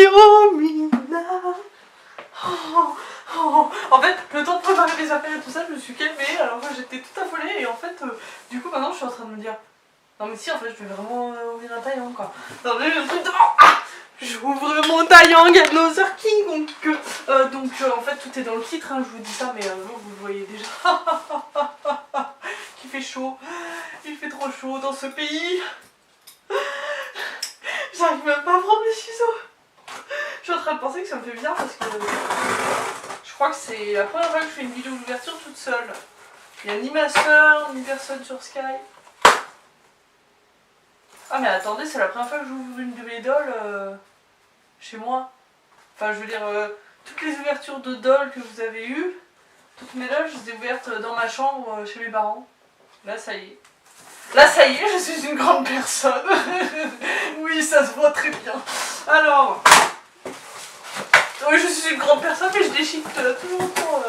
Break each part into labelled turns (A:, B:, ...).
A: Yomina. En fait, le temps de préparer les affaires et tout ça, je me suis calmée alors que j'étais toute affolée et en fait, du coup maintenant je suis en train de me dire non mais si en fait je vais vraiment ouvrir un taillant quoi. Non mais le truc devant, j'ouvre mon taillant Another King donc en fait tout est dans le titre, hein, je vous dis ça mais vous le voyez déjà. Qu'il fait chaud, il fait trop chaud dans ce pays. J'arrive même pas à prendre les ciseaux. Je suis en train de penser que ça me fait bizarre parce que je crois que c'est la première fois que je fais une vidéo d'ouverture toute seule. Il n'y a ni ma soeur, ni personne sur Skype. Ah mais attendez, c'est la première fois que j'ouvre une de mes dolls chez moi. Enfin je veux dire, toutes les ouvertures de dolls que vous avez eues, toutes mes dolls, je les ai ouvertes dans ma chambre chez mes parents. Là ça y est. Là ça y est, je suis une grande personne. Oui, ça se voit très bien. Alors... Oui, je suis une grande personne, mais je déchique toujours autant.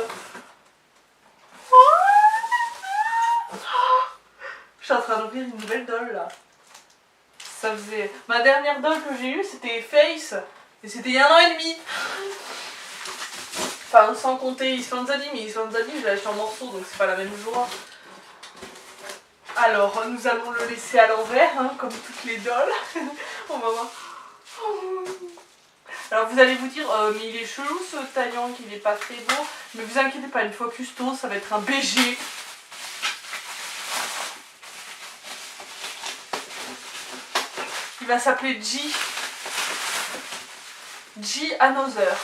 A: Je suis en train d'ouvrir une nouvelle doll là. Ça faisait... Ma dernière doll que j'ai eue, c'était Face. Et c'était il y a 1 an et demi. Enfin, sans compter Isfanzadi, mais Isfanzadi, je l'ai acheté en morceaux, donc c'est pas la même joie. Alors, nous allons le laisser à l'envers, hein, comme toutes les dolls. On va voir. Alors vous allez vous dire, mais il est chelou ce taillant, qu'il est pas très beau. Mais vous inquiétez pas, une fois custo, ça va être un BG. Il va s'appeler G. G Another.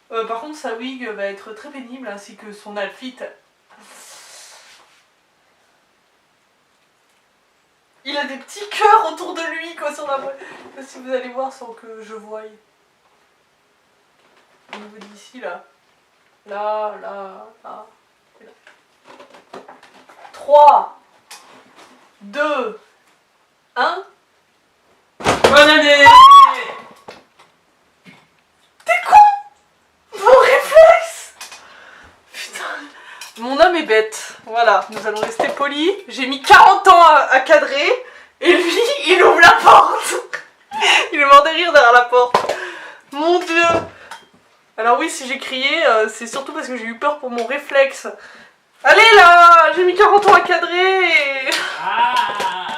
A: Par contre, sa wig va être très pénible, ainsi que son outfit. Il a des petits cœurs autour de lui, quoi, sur la voie. Si vous allez voir sans que je voie. Au niveau d'ici, là. Là, là, là. Et là. 3, 2, 1.
B: Bonne année!
A: T'es con! Mon réflexe! Putain. Mon homme est bête. Voilà, nous allons rester polis. J'ai mis 40 ans à cadrer. Et lui, il ouvre la porte. Il est mort de rire derrière la porte. Mon Dieu. Alors oui, si j'ai crié, c'est surtout parce que j'ai eu peur pour mon réflexe. Allez là, j'ai mis 40 ans à cadrer. Et...
B: Ah!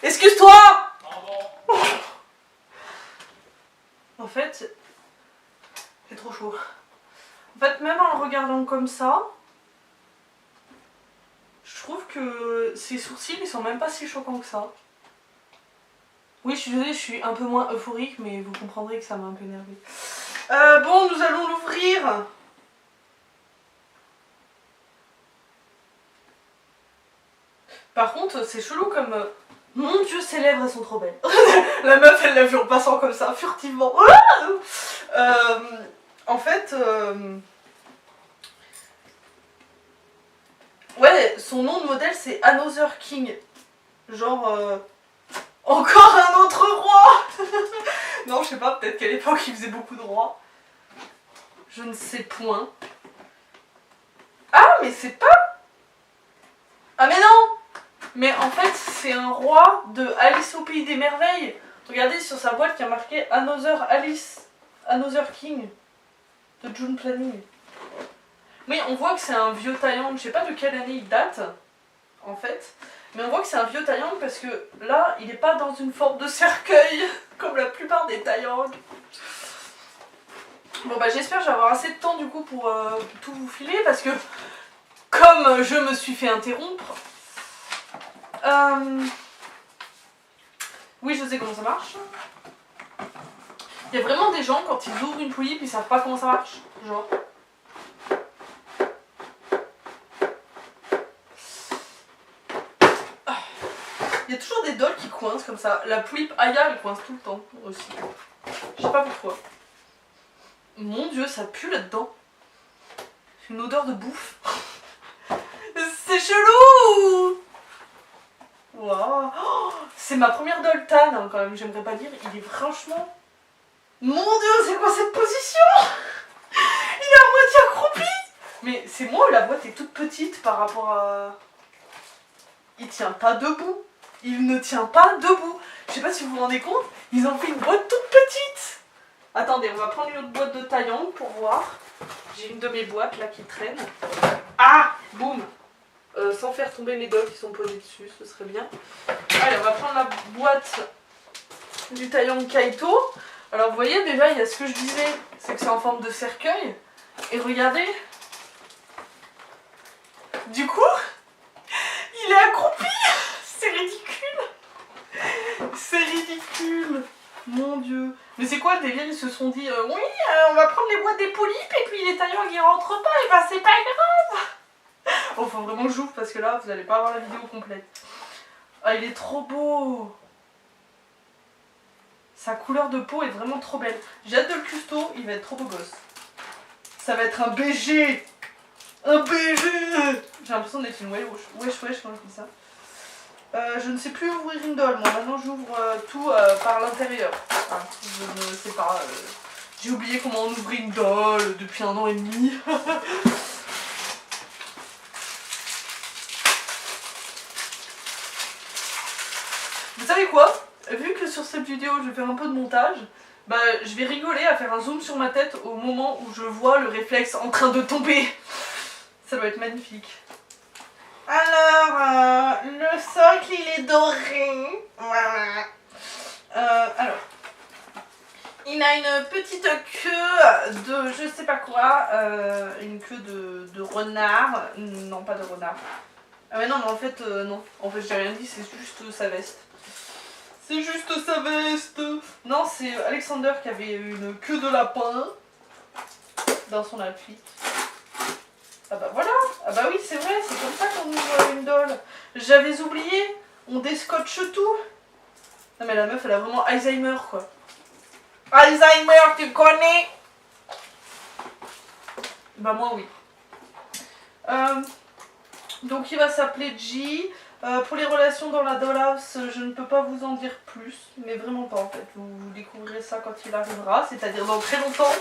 A: Excuse-toi.
B: Pardon.
A: En fait, c'est trop chaud. En fait, même en le regardant comme ça, je trouve que ses sourcils, ils sont même pas si choquants que ça. Oui, je suis désolée, je suis un peu moins euphorique, mais vous comprendrez que ça m'a un peu énervée. Bon, nous allons l'ouvrir. Par contre, c'est chelou comme... Mon Dieu, ses lèvres, elles sont trop belles. La meuf, elle l'a vu en passant comme ça, furtivement. En fait... Ouais, son nom de modèle, c'est Another King. Genre... Encore un autre roi. Non, je sais pas, peut-être qu'à l'époque, il faisait beaucoup de rois. Je ne sais point. Ah, mais c'est pas... Ah, mais non. Mais en fait, c'est un roi de Alice au Pays des Merveilles. Regardez sur sa boîte qui a marqué Another Alice, Another King de June Planning. Oui, on voit que c'est un vieux taillant, je sais pas de quelle année il date, en fait. Mais on voit que c'est un vieux taillant parce que là, il n'est pas dans une forme de cercueil, comme la plupart des taillants. Bon bah j'espère que je vais avoir assez de temps du coup pour tout vous filer parce que comme je me suis fait interrompre, oui je sais comment ça marche. Il y a vraiment des gens quand ils ouvrent une poulie puis ils savent pas comment ça marche, genre. Il y a toujours des dolls qui coincent comme ça. La poulie Aya elle coince tout le temps aussi. Je sais pas pourquoi. Mon Dieu, ça pue là-dedans. C'est une odeur de bouffe. C'est chelou. Waouh. Oh, c'est ma première doll tan hein, quand même, j'aimerais pas dire. Il est franchement... Mon Dieu, c'est quoi cette position? Il est à moitié accroupi. Mais c'est moi ou la boîte est toute petite par rapport à... Il tient pas debout. il ne tient pas debout. Je sais pas si vous vous rendez compte, ils ont fait une boîte toute petite. Attendez, on va prendre une autre boîte de taillon pour voir. J'ai une de mes boîtes là qui traîne. Ah, boum. Sans faire tomber les doigts qui sont posés dessus, ce serait bien. Allez, on va prendre la boîte du taillon Kaito. Alors vous voyez déjà, il y a ce que je disais, c'est que c'est en forme de cercueil. Et regardez. Du coup, il est accroupi. C'est ridicule. C'est ridicule. Mon Dieu. Mais c'est quoi le délire? Ils se sont dit, oui, on va prendre les boîtes des polypes et puis les taillons qui rentrent pas, et ben c'est pas grave. Oh, faut vraiment que j'ouvre parce que là, vous allez pas avoir la vidéo complète. Ah, il est trop beau. Sa couleur de peau est vraiment trop belle. J'ai hâte de le custo, il va être trop beau gosse. Ça va être un BG. Un BG. J'ai l'impression d'être une wesh quand je dis ça. Je ne sais plus ouvrir une doll, moi maintenant j'ouvre tout par l'intérieur. Enfin, je ne sais pas. J'ai oublié comment on ouvrait une doll depuis 1 an et demi. Vous savez quoi? Vu que sur cette vidéo je vais faire un peu de montage, bah je vais rigoler à faire un zoom sur ma tête au moment où je vois le réflexe en train de tomber. Ça doit être magnifique. Alors, le socle il est doré. Voilà. Alors, il a une petite queue de je sais pas quoi. Une queue de renard. Non, pas de renard. Ah mais non, mais en fait, non. En fait, j'ai rien dit, c'est juste sa veste. C'est juste sa veste. Non, c'est Alexander qui avait une queue de lapin dans son outfit. Ah bah voilà. Ah bah oui, c'est vrai, c'est comme ça qu'on ouvre une doll. J'avais oublié, on déscotche tout. Non mais la meuf, elle a vraiment Alzheimer quoi. Alzheimer, tu connais? Bah moi oui. Donc il va s'appeler G. Pour les relations dans la dollhouse, je ne peux pas vous en dire plus, mais vraiment pas en fait. Vous découvrirez ça quand il arrivera, c'est-à-dire dans très longtemps.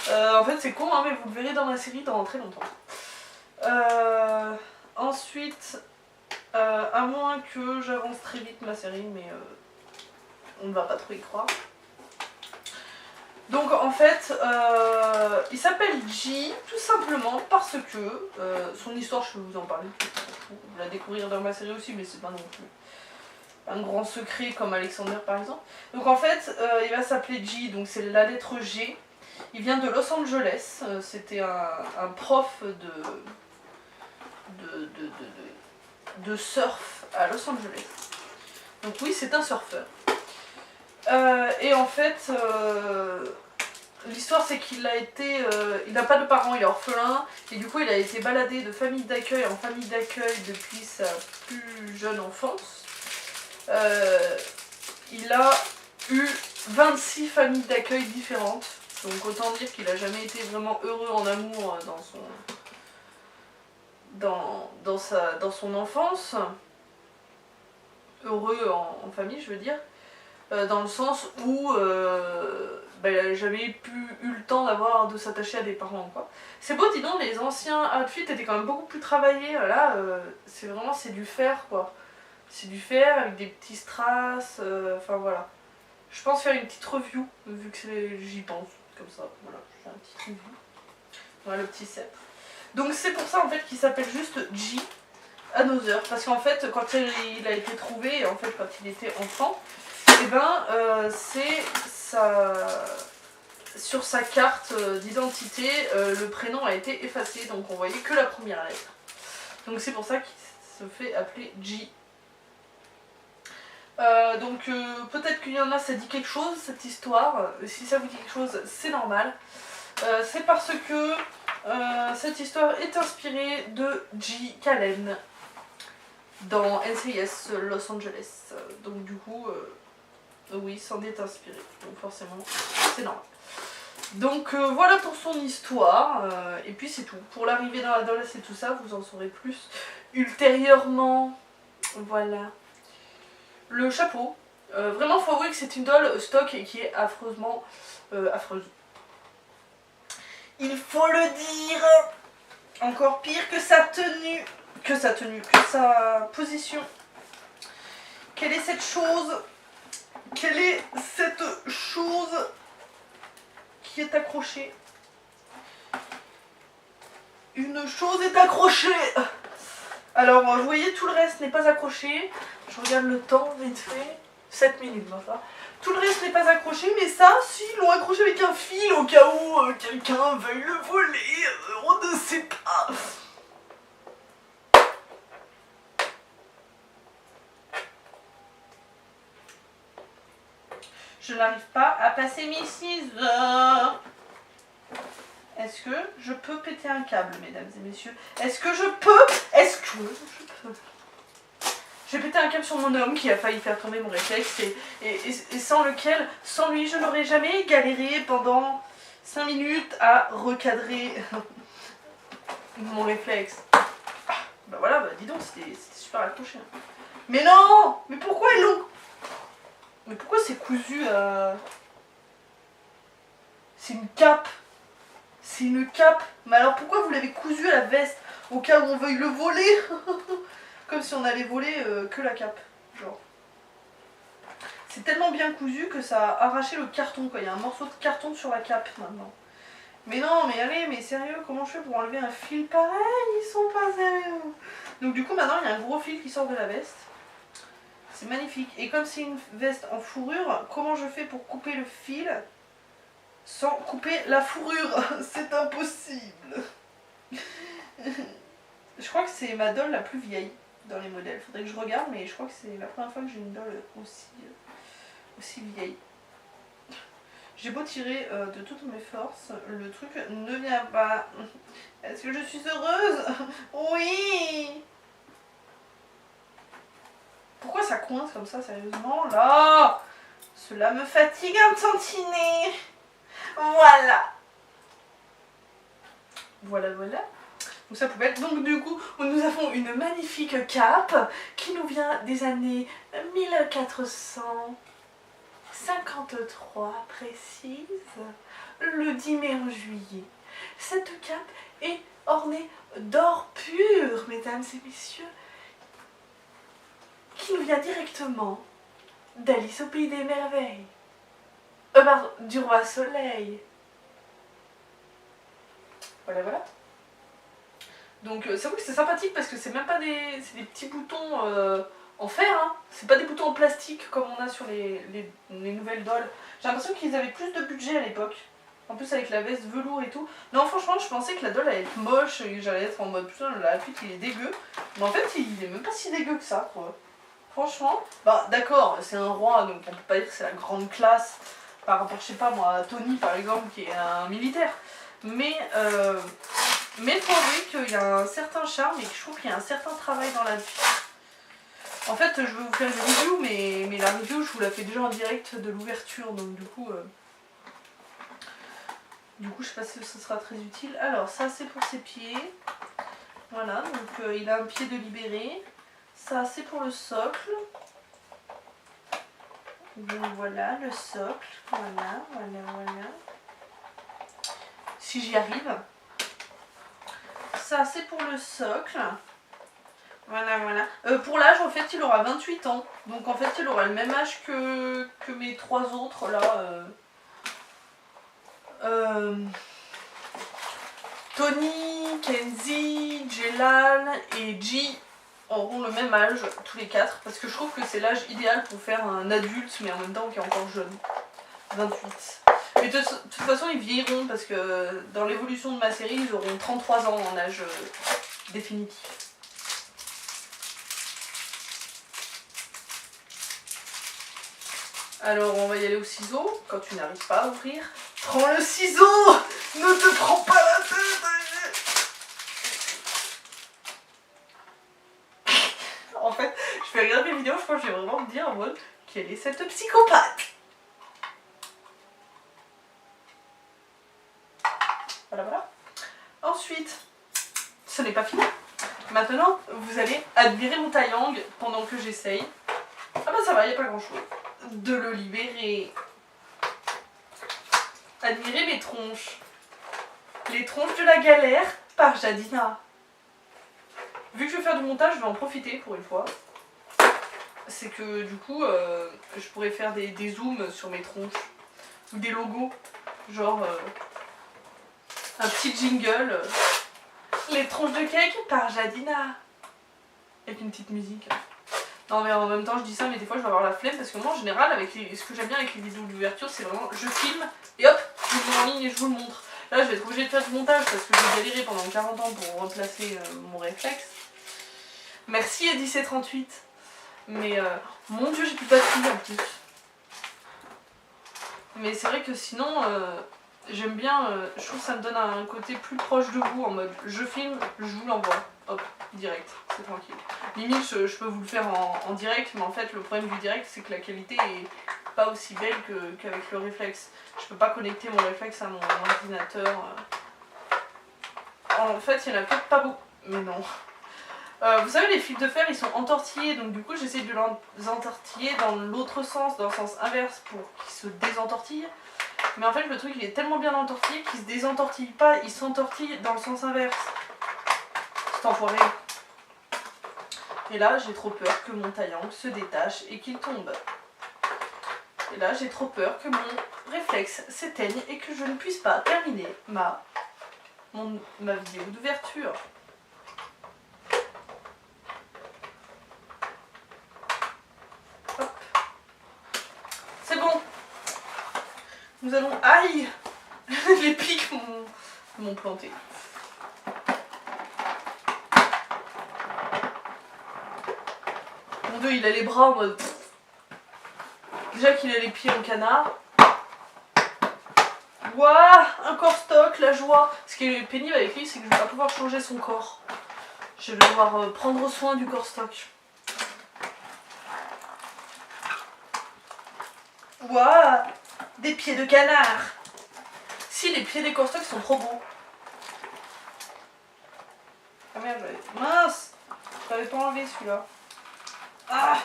A: En fait c'est con hein, mais vous le verrez dans la série dans très longtemps. Ensuite, à moins que j'avance très vite ma série, mais on ne va pas trop y croire. Donc en fait, il s'appelle G tout simplement parce que son histoire, je peux vous en parler, vous la découvrir dans ma série aussi, mais c'est pas non plus un grand secret comme Alexander par exemple. Donc en fait, il va s'appeler G, donc c'est la lettre G. Il vient de Los Angeles, c'était un prof de surf à Los Angeles. Donc oui, c'est un surfeur. Et en fait, l'histoire c'est qu'il a été, il n'a pas de parents, il est orphelin, et du coup il a été baladé de famille d'accueil en famille d'accueil depuis sa plus jeune enfance. Il a eu 26 familles d'accueil différentes, donc autant dire qu'il n'a jamais été vraiment heureux en amour dans son enfance. Heureux en famille, je veux dire. Dans le sens où il n'a jamais eu le temps de s'attacher à des parents quoi. C'est beau, dis donc, les anciens outfits étaient quand même beaucoup plus travaillés. Là, c'est du fer quoi. C'est du fer avec des petits strass, enfin voilà. Je pense faire une petite review, vu que j'y pense, comme ça, voilà, je fais un petit review. Voilà le petit sceptre. Donc c'est pour ça en fait qu'il s'appelle juste G. Another, parce qu'en fait quand il a été trouvé, en fait quand il était enfant, et ben c'est sur sa carte d'identité, le prénom a été effacé, donc on voyait que la première lettre. Donc c'est pour ça qu'il se fait appeler G. Donc peut-être qu'il y en a, ça dit quelque chose cette histoire. Si ça vous dit quelque chose, c'est normal. C'est parce que cette histoire est inspirée de G. Callen dans NCIS Los Angeles. Donc du coup, oui, c'en est inspiré. Donc forcément, c'est normal. Donc voilà pour son histoire. Et puis c'est tout. Pour l'arrivée dans la dollhouse et tout ça, vous en saurez plus ultérieurement. Voilà. Le chapeau. Vraiment, faut avouer que c'est une doll stock et qui est affreusement affreuse. Il faut le dire. Encore pire que sa tenue. Que sa position. Quelle est cette chose? Quelle est cette chose qui est accrochée? Une chose est accrochée. Alors, vous voyez, tout le reste n'est pas accroché. Je regarde le temps, vite fait. 7 minutes, non, ça. Tout le reste n'est pas accroché, mais ça, si, ils l'ont accroché avec un fil au cas où quelqu'un veuille le voler. On ne sait pas. Je n'arrive pas à passer mes ciseaux. Est-ce que je peux péter un câble, mesdames et messieurs? Est-ce que je peux? Est-ce que je peux? J'ai pété un câble sur mon homme qui a failli faire tomber mon réflexe et sans lequel, sans lui, je n'aurais jamais galéré pendant 5 minutes à recadrer mon réflexe. Ah, bah voilà, bah dis donc, c'était super accroché. Hein. Mais non! Mais pourquoi ils l'ont... Mais pourquoi c'est cousu à... C'est une cape. C'est une cape. Mais alors pourquoi vous l'avez cousu à la veste? Au cas où on veuille le voler. Comme si on allait voler que la cape. Genre. C'est tellement bien cousu que ça a arraché le carton quoi. Il y a un morceau de carton sur la cape maintenant. Mais non, mais allez, mais sérieux, comment je fais pour enlever un fil pareil? Ils sont pas sérieux. Donc du coup maintenant il y a un gros fil qui sort de la veste. C'est magnifique. Et comme c'est une veste en fourrure, comment je fais pour couper le fil sans couper la fourrure? C'est impossible. Je crois que c'est ma doll la plus vieille dans les modèles. Faudrait que je regarde, mais je crois que c'est la première fois que j'ai une doll aussi vieille. J'ai beau tirer de toutes mes forces, le truc ne vient pas. Est-ce que je suis heureuse? Oui. Pourquoi ça coince comme ça, sérieusement? Là, cela me fatigue un tantinet. Voilà. Voilà. Donc ça pouvait être. Donc du coup, nous avons une magnifique cape qui nous vient des années 1453 précise, le 10 mai en juillet. Cette cape est ornée d'or pur, mesdames et messieurs, qui nous vient directement d'Alice au pays des merveilles. Pardon, du roi soleil. Voilà. Donc c'est vrai que c'est sympathique parce que c'est même pas des... C'est des petits boutons en fer, hein. C'est pas des boutons en plastique comme on a sur les nouvelles dolls. J'ai l'impression qu'ils avaient plus de budget à l'époque. En plus avec la veste velours et tout. Non franchement je pensais que la doll allait être moche et que j'allais être en mode putain la fuite il est dégueu. Mais en fait il est même pas si dégueu que ça quoi. Franchement, bah d'accord c'est un roi donc on peut pas dire que c'est la grande classe par rapport je sais pas moi à Tony par exemple qui est un militaire. Mais faut avouer qu'il y a un certain charme et que je trouve qu'il y a un certain travail dans la vie. En fait, je vais vous faire une review, mais la review, je vous la fais déjà en direct de l'ouverture, donc du coup, je sais pas si ce sera très utile. Alors, ça, c'est pour ses pieds. Voilà, donc il a un pied de libéré. Ça, c'est pour le socle. Donc voilà, le socle. Voilà. Si j'y arrive. Ça, c'est pour le socle. Voilà. Pour l'âge, en fait, il aura 28 ans. Donc, en fait, il aura le même âge que mes 3 autres, là. Tony, Kenzie, Jelal et G auront le même âge, tous les 4. Parce que je trouve que c'est l'âge idéal pour faire un adulte, mais en même temps qui est encore jeune. 28. Mais de toute façon, ils vieilliront parce que dans l'évolution de ma série, ils auront 33 ans en âge définitif. Alors, on va y aller au ciseau. Quand tu n'arrives pas à ouvrir, prends le ciseau! Ne te prends pas la tête! En fait, je vais regarder mes vidéos, je crois que je vais vraiment me dire en mode quelle est cette psychopathe? Voilà. Ensuite, ce n'est pas fini. Maintenant, vous allez admirer mon taillang pendant que j'essaye. Ah bah ça va, il n'y a pas grand chose. De le libérer. Admirez mes tronches. Les tronches de la galère par Jadina. Vu que je vais faire du montage, je vais en profiter pour une fois. c'est que du coup, je pourrais faire des zooms sur mes tronches. Ou des logos. Genre, un petit jingle. Les tronches de cake par Jadina. Avec une petite musique. Non mais en même temps je dis ça, mais des fois je vais avoir la flemme parce que moi en général avec ce que j'aime bien avec les vidéos d'ouverture, c'est vraiment je filme et hop, je vous le mets en ligne et je vous le montre. Là je vais être obligée de faire du montage parce que j'ai galéré pendant 40 ans pour remplacer mon réflexe. Merci Eddie738. Mais mon dieu, j'ai plus de batterie en plus. Mais c'est vrai que sinon j'aime bien, je trouve que ça me donne un côté plus proche de vous en mode je filme, je vous l'envoie. Hop, direct, c'est tranquille. Limite, je peux vous le faire en direct, mais en fait, le problème du direct, c'est que la qualité est pas aussi belle qu'avec le réflexe. Je peux pas connecter mon réflexe à mon ordinateur. En fait, il y en a peut-être pas beaucoup, mais non. Vous savez, les fils de fer, ils sont entortillés, donc du coup, j'essaie de les entortiller dans l'autre sens, dans le sens inverse, pour qu'ils se désentortillent. Mais en fait, le truc, il est tellement bien entortillé qu'il se désentortille pas, il s'entortille dans le sens inverse. Enfoiré. Et là j'ai trop peur que mon taillant se détache et qu'il tombe. Et là j'ai trop peur que mon réflexe s'éteigne et que je ne puisse pas terminer ma vidéo d'ouverture. C'est bon. Nous allons... Aïe. Les pics m'ont planté. Mon dieu, il a les bras en mode... Déjà qu'il a les pieds en canard. Waouh, un corps stock, la joie. Ce qui est pénible avec lui, c'est que je vais pas pouvoir changer son corps. Je vais devoir prendre soin du corps stock. Waouh, des pieds de canard. Si, les pieds des corps stock sont trop beaux. Ah merde, mince, je l'avais pas enlevé celui-là. Ah!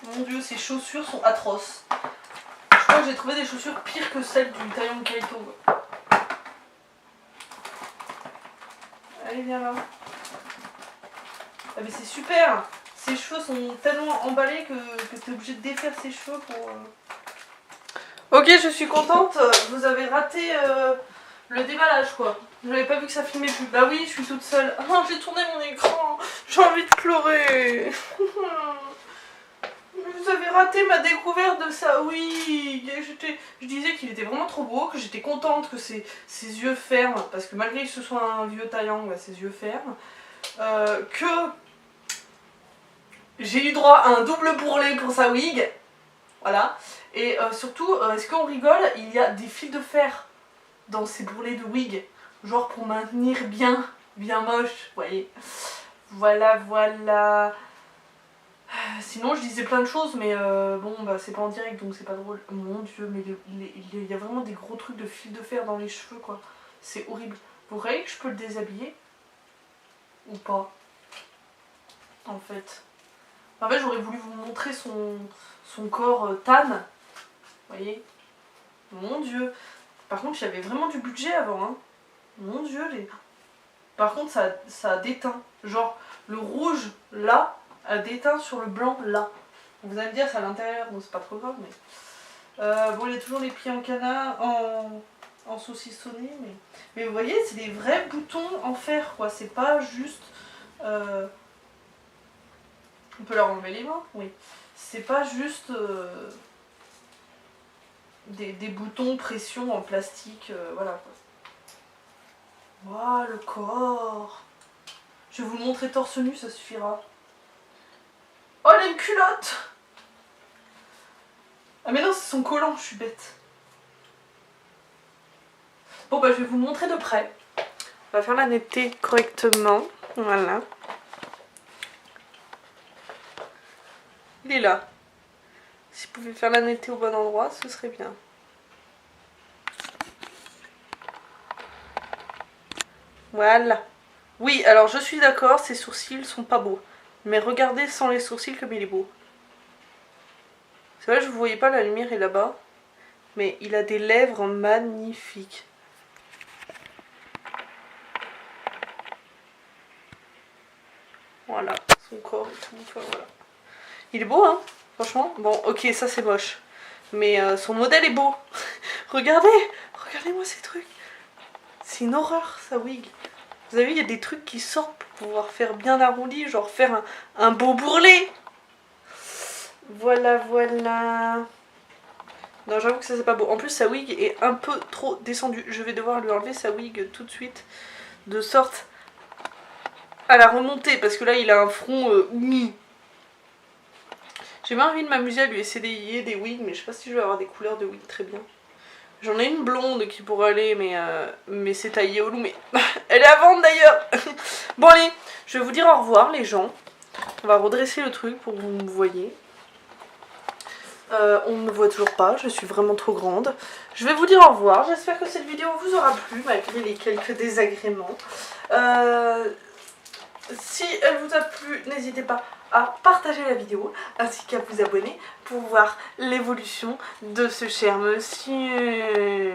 A: Mon dieu, ces chaussures sont atroces. Je crois que j'ai trouvé des chaussures pires que celles du taillon de Kaito. Allez, viens là. Ah mais c'est super! Ses cheveux sont tellement emballés que t'es obligé de défaire ses cheveux pour... Ok, je suis contente. Vous avez raté le déballage quoi. J'avais pas vu que ça filmait plus. Bah oui, je suis toute seule. Oh, j'ai tourné mon écran. J'ai envie de pleurer. Vous avez raté ma découverte de ça. Oui, je disais qu'il était vraiment trop beau, que j'étais contente que ses yeux ferment, parce que malgré que ce soit un vieux taillant, bah, ses yeux ferment. Que j'ai eu droit à un double bourrelet pour sa wig. Voilà. Et surtout, est-ce qu'on rigole, il y a des fils de fer dans ces bourrelets de wig. Genre pour maintenir bien moche, vous voyez. Voilà, voilà. Sinon je disais plein de choses, mais bon bah c'est pas en direct donc c'est pas drôle. Mon dieu, mais il y a vraiment des gros trucs de fils de fer dans les cheveux quoi. C'est horrible. Vous voyez que je peux le déshabiller? Ou pas? En fait j'aurais voulu vous montrer son corps tan. Vous voyez? Mon dieu. Par contre j'avais vraiment du budget avant hein. Mon dieu les... Par contre ça a déteint. Genre le rouge là a déteint sur le blanc là. Vous allez me dire c'est à l'intérieur donc c'est pas trop grave mais... bon il y a toujours les pieds en canard, en saucissonné mais vous voyez c'est des vrais boutons en fer quoi. C'est pas juste... On peut leur enlever les mains, oui. C'est pas juste des boutons pression en plastique, voilà quoi. Waouh, le corps. Je vais vous le montrer torse nu, ça suffira. Oh, elle a une culotte. Ah mais non, c'est son collant, je suis bête. Bon bah je vais vous le montrer de près. On va faire la netteté correctement, voilà. Il est là. Si vous pouvez faire la netteté au bon endroit, ce serait bien. Voilà. Oui, alors je suis d'accord, ses sourcils sont pas beaux. Mais regardez sans les sourcils comme il est beau. C'est vrai, je ne vous voyez pas, la lumière est là-bas. Mais il a des lèvres magnifiques. Voilà, son corps et tout, enfin voilà. Il est beau hein, franchement. Bon ok ça c'est moche, mais son modèle est beau. Regardez-moi ces trucs. C'est une horreur sa wig. Vous avez vu il y a des trucs qui sortent pour pouvoir faire bien arrondi, genre faire un beau bourrelet. Voilà. Non j'avoue que ça c'est pas beau. En plus sa wig est un peu trop descendue. Je vais devoir lui enlever sa wig tout de suite. De sorte à la remonter. Parce que là il a un front mi. J'ai bien envie de m'amuser à lui essayer des wigs. Mais je sais pas si je vais avoir des couleurs de wig très bien. J'en ai une blonde qui pourrait aller. Mais c'est taillé au loup. Mais elle est à vendre d'ailleurs. Bon allez. Je vais vous dire au revoir les gens. On va redresser le truc pour que vous me voyez. On ne me voit toujours pas, je suis vraiment trop grande. Je vais vous dire au revoir, j'espère que cette vidéo vous aura plu malgré les quelques désagréments. Si elle vous a plu, n'hésitez pas à partager la vidéo ainsi qu'à vous abonner pour voir l'évolution de ce cher monsieur.